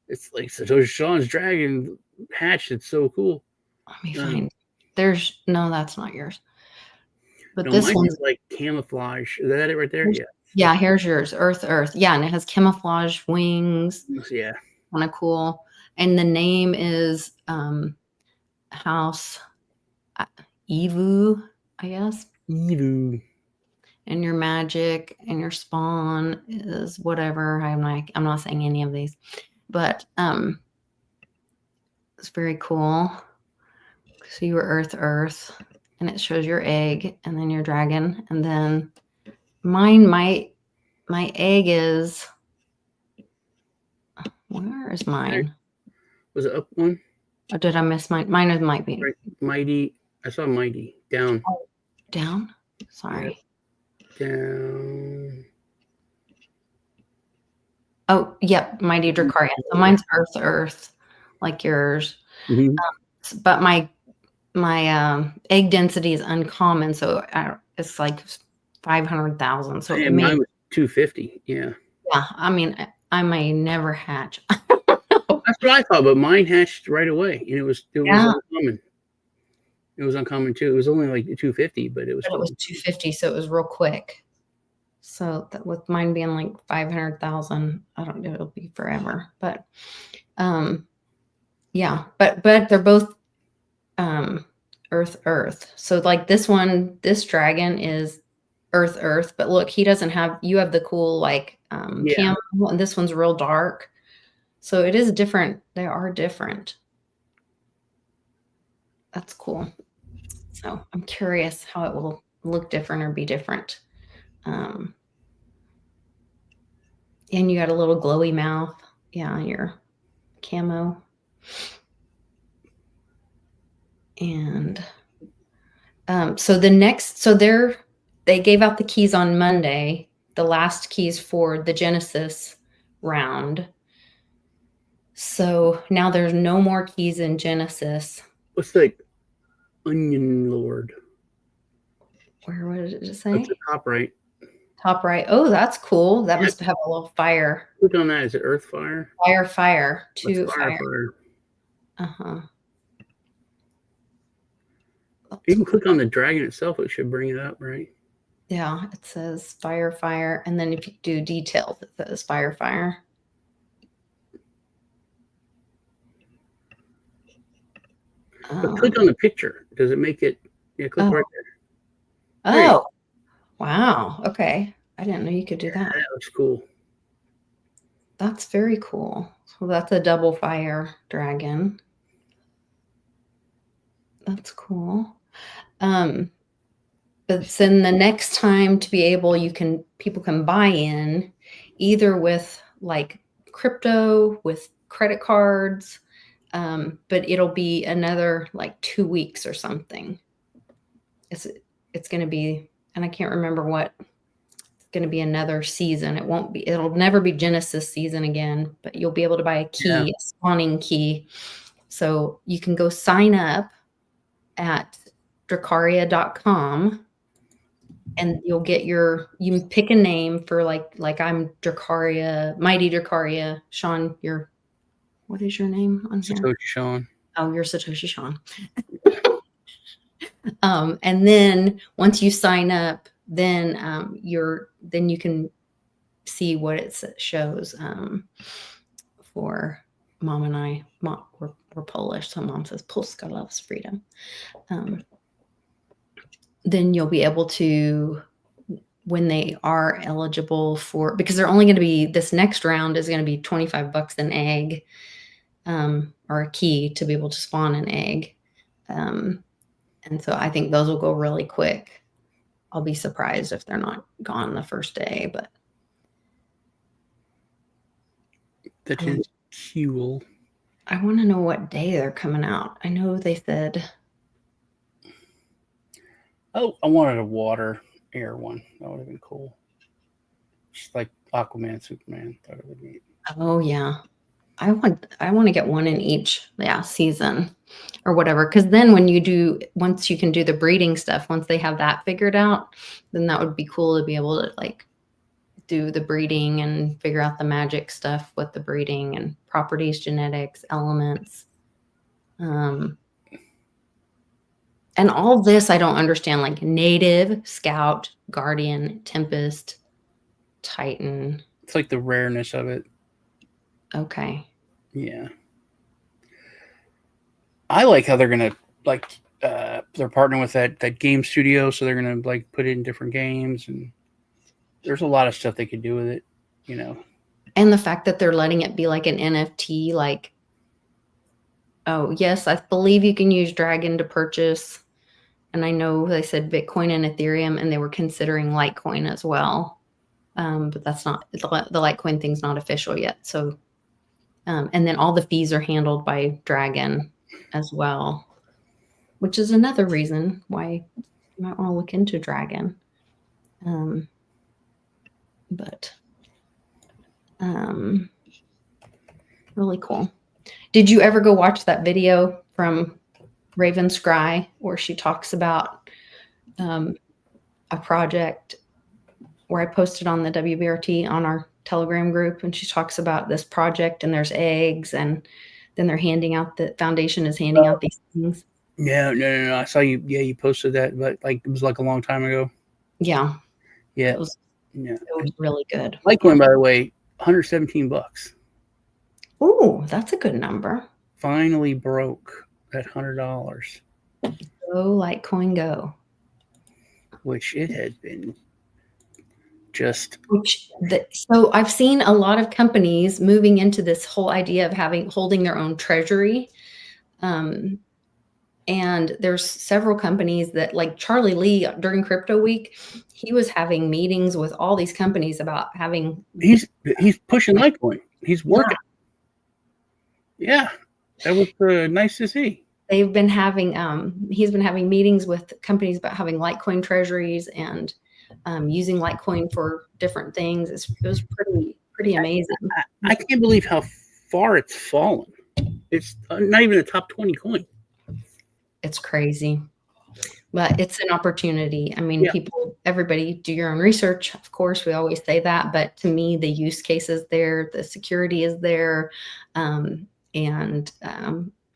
It's like Satoshi Sean's dragon hatched. It's so cool. Let me find. No, that's not yours. But no, this one's like camouflage. Is that it right there? Yeah. Yeah, here's yours. Earth. Yeah, and it has camouflage wings. Yeah. Kind of cool. And the name is House Evu, I guess. Evu. And your magic and your spawn is whatever. I'm not saying any of these, but it's very cool. So you were Earth, and it shows your egg, and then your dragon, and then Mine, my egg is, where is mine? Was it up one? Or did I miss mine? Mine might be Right. Mighty. I saw Mighty. Down. down. Sorry. Down. Oh, yep. Mighty Dracaria. So mine's Earth, like yours. Mhm. But my egg density is uncommon, so it's like 500,000. So it may, mine was 250. Yeah. yeah. I mean, I may never hatch. That's what I thought, but mine hatched right away, and it was Yeah. uncommon. It was uncommon too. It was only like 250, but it was. But it was 250, so it was real quick. So that with mine being like 500,000, I don't know, it'll be forever. But yeah, but they're both Earth. So like this one, this dragon is Earth, but look, he doesn't have, you have the cool like Yeah. camo, and this one's real dark. So it is different. They are different. That's cool. So I'm curious how it will look different or be different. And you got a little glowy mouth. Yeah, on your camo. And so they gave out the keys on Monday, the last keys for the Genesis round. So now there's no more keys in Genesis. What's the Onion Lord? Where did it say? That's the top right. Top right. Oh, that's cool. That must have a little fire. Click on that. Is it Earth Fire? Fire. Two That's fire. Uh-huh. You can click on the dragon itself. It should bring it up, right? Yeah, it says fire. And then if you do details, it says fire. But click on the picture. Does it make it? Yeah, click right there. Oh, wow. Okay. I didn't know you could do that. That looks cool. That's very cool. So that's a double fire dragon. That's cool. But then the next time to be able, people can buy in either with like crypto, with credit cards, but it'll be another like 2 weeks or something. It's going to be, and I can't remember what, it's going to be another season. It'll never be Genesis season again, but you'll be able to buy a key, a spawning key. So you can go sign up at Dracaria.com and you'll get you can pick a name for like I'm Dracaria, Mighty Dracaria. Sean, what is your name on here? Satoshi Sean. Oh, you're Satoshi Sean. And then once you sign up, then you can see what it shows. For Mom and I, we're Polish, so Mom says Polska loves freedom. Then you'll be able to, when they are eligible for, because they're only going to be, this next round is going to be $25 an egg, or a key to be able to spawn an egg. And so I think those will go really quick. I'll be surprised if they're not gone the first day, but. That is cool. I want to know what day they're coming out. I know they said. Oh, I wanted a water air one. That would have been cool. Just like Aquaman, Superman. That would be neat. Oh yeah. I want to get one in each season or whatever. Because then once you can do the breeding stuff, once they have that figured out, then that would be cool to be able to like do the breeding and figure out the magic stuff with the breeding and properties, genetics, elements. And all this I don't understand, like native, scout, guardian, tempest, titan. It's like the rareness of it. Okay. Yeah. I like how they're gonna they're partnering with that game studio, so they're gonna like put it in different games, and there's a lot of stuff they could do with it, you know. And the fact that they're letting it be like an NFT, like, oh yes, I believe you can use Dragon to purchase And I know they said Bitcoin and Ethereum, and they were considering Litecoin as well. But that's not, the Litecoin thing's not official yet. So, and then all the fees are handled by Dragon as well, which is another reason why you might want to look into Dragon. Really cool. Did you ever go watch that video from Raven Scry where she talks about a project where I posted on the WBRT on our Telegram group, and she talks about this project, and there's eggs, and then they're handing out, the foundation is handing out these things. No. I saw you. Yeah, you posted that, but like it was like a long time ago. Yeah. Yeah. It was really good. Litecoin, by the way, $117. Ooh, that's a good number. Finally broke that $100. Go Litecoin, go. Which it had been just. So I've seen a lot of companies moving into this whole idea of holding their own treasury. And there's several companies that, like Charlie Lee during Crypto Week, he was having meetings with all these companies about having. He's pushing Litecoin. He's working. Yeah, that was nice to see. They've been having, he's been having meetings with companies about having Litecoin treasuries and using Litecoin for different things. It was pretty amazing. I can't believe how far it's fallen. It's not even a top 20 coin. It's crazy, but it's an opportunity. I mean, everybody do your own research. Of course, we always say that, but to me, the use case is there, the security is there.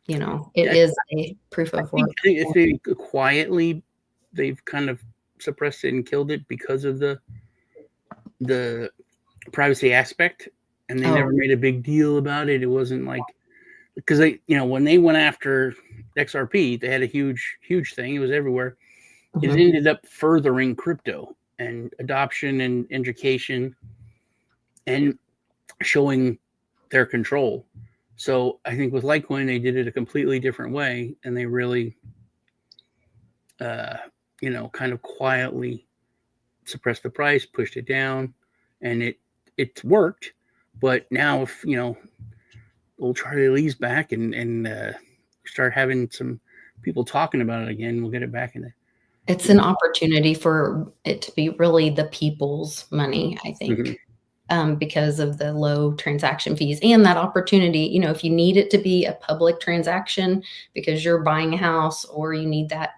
You know, it is a proof of work. I think if they quietly, they've kind of suppressed it and killed it because of the privacy aspect, and they never made a big deal about it. It wasn't like, because they, when they went after XRP, they had a huge thing. It was everywhere. It ended up furthering crypto and adoption and education and showing their control. So I think with Litecoin, they did it a completely different way, and they really, kind of quietly suppressed the price, pushed it down, and it worked. But now, if old Charlie Lee's back and start having some people talking about it again, we'll get it back in there. It's an opportunity for it to be really the people's money, I think. Because of the low transaction fees and that opportunity, if you need it to be a public transaction because you're buying a house, or you need that,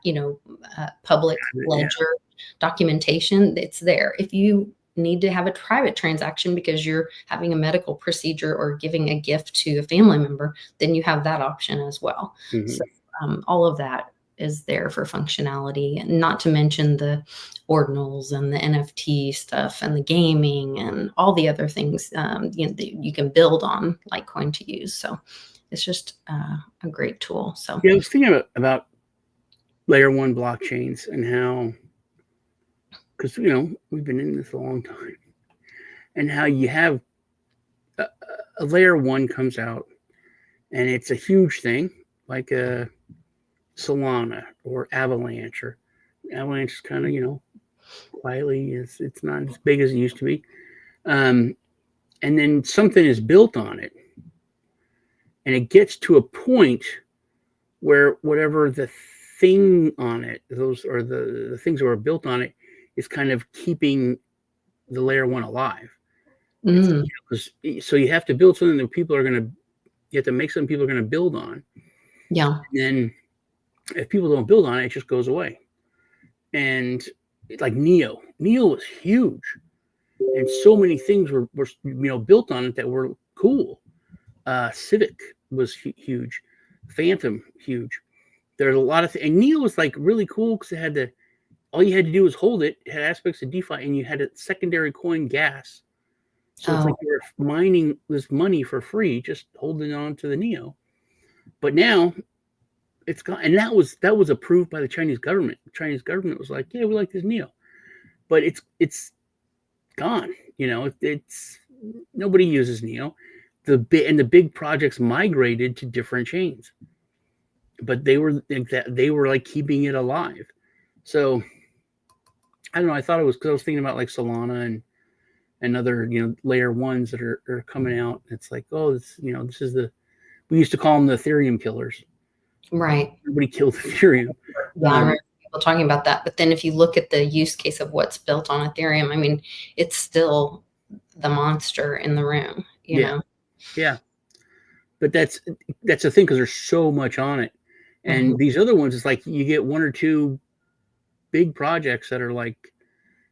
public ledger documentation, it's there. If you need to have a private transaction because you're having a medical procedure or giving a gift to a family member, then you have that option as well. So all of that is there for functionality, and not to mention the ordinals and the NFT stuff and the gaming and all the other things that you can build on Litecoin to use. So it's just a great tool. So I was thinking about layer one blockchains and how, because we've been in this a long time, and how you have a layer one comes out and it's a huge thing, like a Solana or Avalanche, or Avalanche is kind of, quietly, it's not as big as it used to be. And then something is built on it, and it gets to a point where whatever the thing on it, those are the things that were built on it, is kind of keeping the layer one alive. So you have to build something that you have to make something people are going to build on. Yeah. And then if people don't build on it, it just goes away. And like Neo was huge, and so many things were built on it that were cool. Civic was huge, Phantom huge. There's a lot of things, and Neo was like really cool because it had all you had to do was hold it. It had aspects of DeFi, and you had a secondary coin gas. So it's like you were mining this money for free, just holding on to the Neo. But now it's gone, and that was approved by the Chinese government. The Chinese government was like, "Yeah, we like this Neo," but it's gone. It's nobody uses Neo. The big projects migrated to different chains, but they were like keeping it alive. So I don't know. I thought it was because I was thinking about like Solana and other, layer ones that are coming out. It's like, oh, this is we used to call them the Ethereum killers. Right. Everybody killed Ethereum. Yeah, I remember people talking about that. But then if you look at the use case of what's built on Ethereum, I mean, it's still the monster in the room, you know? Yeah. But that's the thing, because there's so much on it. And these other ones, it's like you get one or two big projects that are like,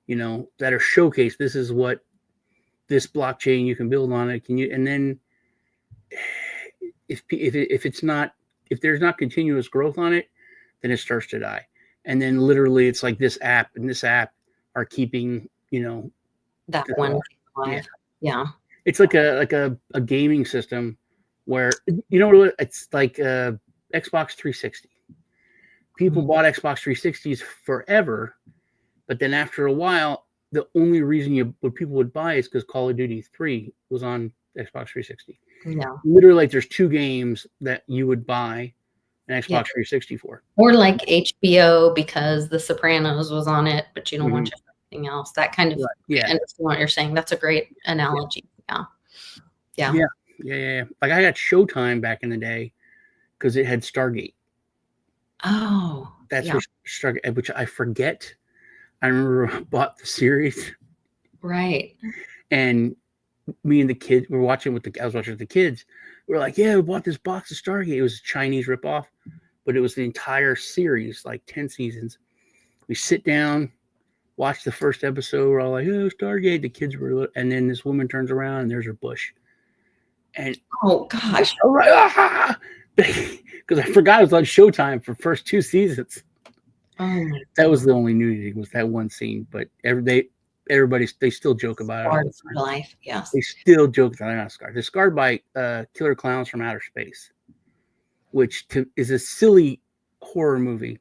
that are showcased. This is what this blockchain you can build on it. And then if there's not continuous growth on it, then it starts to die. And then literally it's like this app are keeping, that one alive. Yeah. It's like a gaming system where, it's like Xbox 360. People bought Xbox 360s forever, but then after a while, the only reason what people would buy is because Call of Duty 3 was on Xbox 360. Yeah. Literally, like, there's two games that you would buy an Xbox 360 for. Or like HBO because The Sopranos was on it, but you don't watch anything else. That kind of, I understand what you're saying. That's a great analogy. Yeah. Like, I got Showtime back in the day because it had Stargate. Oh. That's what Stargate, which I forget. I remember I bought the series. Right. And me and the kids were watching I was watching with the kids. We're like, yeah, we bought this box of Stargate. It was a Chinese ripoff, but it was the entire series, like 10 seasons. We sit down, watch the first episode. We're all like, oh, Stargate. The kids were, and then this woman turns around and there's her bush. And oh gosh, because I forgot it was on Showtime for first 2 seasons. Oh, that was the only nudity, was that one scene. But they still joke about it all the time. Life, yes. They still joke that I'm not scarred. They're scarred by Killer Clowns from Outer Space, which is a silly horror movie,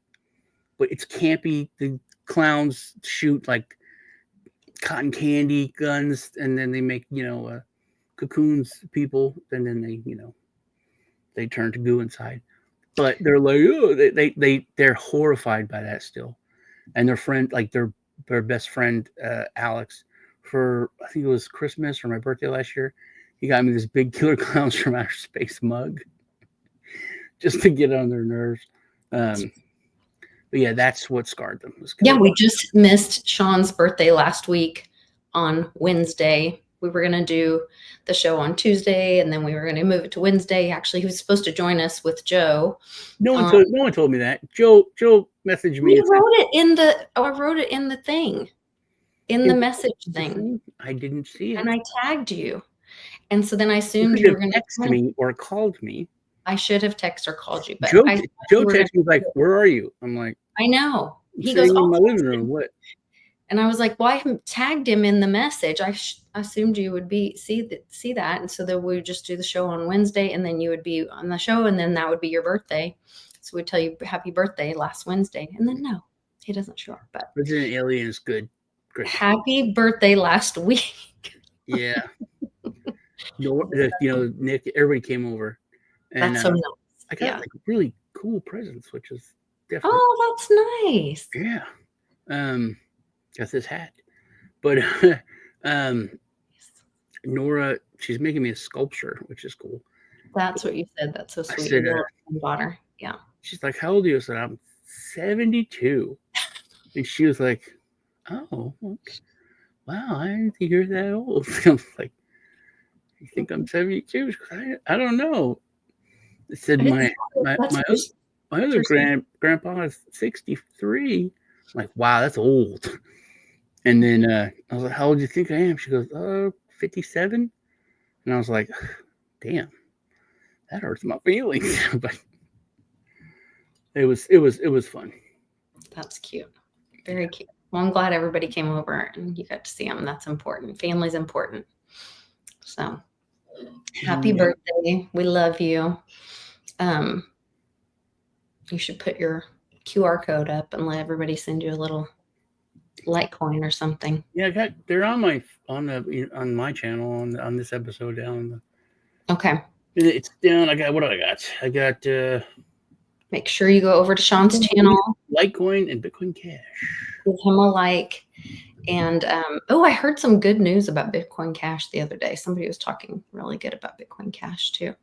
but it's campy. The clowns shoot like cotton candy guns, and then they make cocoons people, and then they turn to goo inside. But they're like, oh, they're horrified by that still, and their friend, like their best friend Alex, for I think it was Christmas or my birthday last year, he got me this big Killer Clowns from Outer Space mug, just to get on their nerves. But yeah, that's what scarred them. Yeah, we just missed Sean's birthday last week on Wednesday. We were going to do the show on Tuesday, and then we were going to move it to Wednesday. Actually, he was supposed to join us with Joe. No one told me that. Joe messaged me. I wrote it in the thing, in the message thing. I didn't see it, and I tagged you, and so then I assumed you were going to text me or called me. I should have texted or called you, but Joe texted me like, "Where are you?" I'm like, "I know." He goes, "Oh, in my living room." What? And I was like, well, I tagged him in the message. I assumed you would see that. And so then we would just do the show on Wednesday, and then you would be on the show, and then that would be your birthday. So we'd tell you happy birthday last Wednesday. And then no, he doesn't show up. But Resident Alien is good. Great. Happy birthday last week. Yeah. Nick, everybody came over. And, that's so nice. I got like really cool presents, which is definitely. Oh, that's nice. Yeah. Got this hat, but Nora, she's making me a sculpture, which is cool. That's what you said. That's so sweet. I said, daughter. Yeah. She's like, how old are you? I said, I'm 72. And she was like, oh, okay. Wow, I didn't think you're that old. I'm like, you think I'm 72? I don't know. I said, my other grandpa is 63. I'm like, wow, that's old. And then I was like, how old do you think I am? She goes, 57. And I was like, damn, that hurts my feelings. But it was fun. That's cute. Very cute. Well, I'm glad everybody came over and you got to see them. That's important. Family's important. So happy birthday. We love you. You should put your QR code up and let everybody send you a little Litecoin or something. Yeah, they're on my channel on this episode down. Okay. It's down. What do I got? I got Make sure you go over to Sean's channel, Litecoin and Bitcoin Cash. give him a like. And I heard some good news about Bitcoin Cash the other day. Somebody was talking really good about Bitcoin Cash too.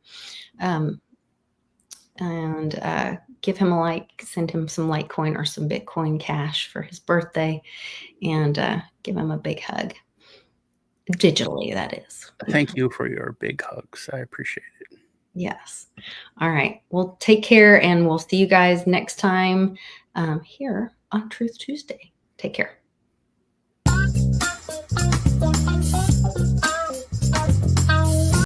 Give him a like, send him some Litecoin or some Bitcoin Cash for his birthday, and give him a big hug. Digitally, that is. Thank you for your big hugs. I appreciate it. Yes. All right. Well, take care, and we'll see you guys next time here on Truth Tuesday. Take care.